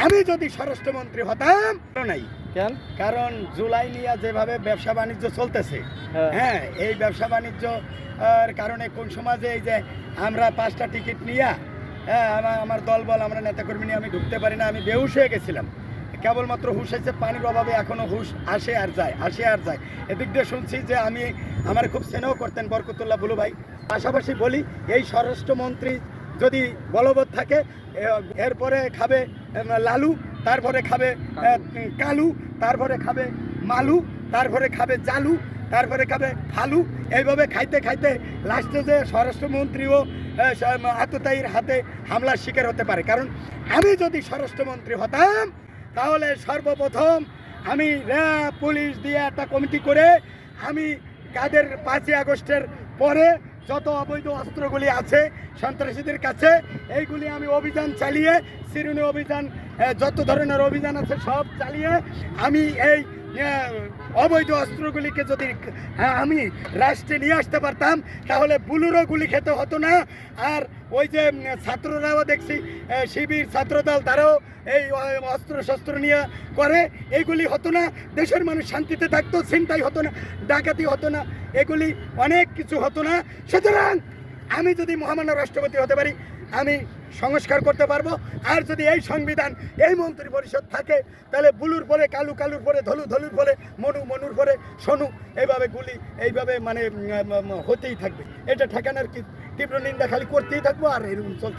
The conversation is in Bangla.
আমি যদি স্বরাষ্ট্রমন্ত্রী হতাম নাই কেন, কারণ জুলাই নিয়ে যেভাবে ব্যবসা বাণিজ্য চলতেছে, হ্যাঁ এই ব্যবসা বাণিজ্য কারণে কোন সমাজে এই যে আমরা 5টা টিকিট নিয়ে আমার দল বল আমরা নেতাকর্মী নিয়ে আমি ঢুকতে পারি না, আমি বেহুশ হয়ে গেছিলাম। কেবলমাত্র হুশ হয়েছে পানির অভাবে, এখনও হুশ আসে আর যায় আসে আর যায়। এদিক দিয়ে শুনছি যে আমার খুব স্নেহ করতেন বরকতুল্লাহ বুলু ভাই। পাশাপাশি বলি এই স্বরাষ্ট্রমন্ত্রী যদি বলবৎ থাকে, এরপরে খাবে লালু, তারপরে খাবে কালু, তারপরে খাবে মালু, তারপরে খাবে জালু, তারপরে খাবে ফালু। এইভাবে খাইতে খাইতে লাস্টে যে স্বরাষ্ট্রমন্ত্রীও আততায়ীর হাতে হামলার শিকার হতে পারে। কারণ আমি যদি স্বরাষ্ট্রমন্ত্রী হতাম তাহলে সর্বপ্রথম আমি র্যাব পুলিশ দিয়ে একটা কমিটি করে আমি কাদের 5ই আগস্টের পরে যত অবৈধ অস্ত্রগুলি আছে সন্ত্রাসীদের কাছে, এইগুলি আমি অভিযান চালিয়ে সিরুনি অভিযান, যত ধরনের অভিযান আছে সব চালিয়ে আমি এই অবৈধ অস্ত্রগুলিকে যদি আমি রাষ্ট্রে নিয়ে আসতে পারতাম তাহলে বুলুরও গুলি খেতে হতো না। আর ওই যে ছাত্ররাও দেখছি শিবির ছাত্রদল তারাও এই অস্ত্র শস্ত্র নিয়ে করে, এইগুলি হতো না, দেশের মানুষ শান্তিতে থাকতো, ছিনতাই হতো না, ডাকাতি হতো না, এগুলি অনেক কিছু হতো না। সুতরাং আমি যদি মহামান্য রাষ্ট্রপতি হতে পারি আমি সংস্কার করতে পারবো। আর যদি এই সংবিধান এই মন্ত্রী পরিষদ থাকে তাহলে বুলুর পরে কালু, কালুর পরে ধলু, ধলুর পরে মনু, মনুর পরে সোনু, এইভাবে গুলি এইভাবে মানে হতেই থাকবে। এটা ঠেকানোর কি তীব্র নিন্দা খালি করতেই থাকবো আর এরকম চলতে।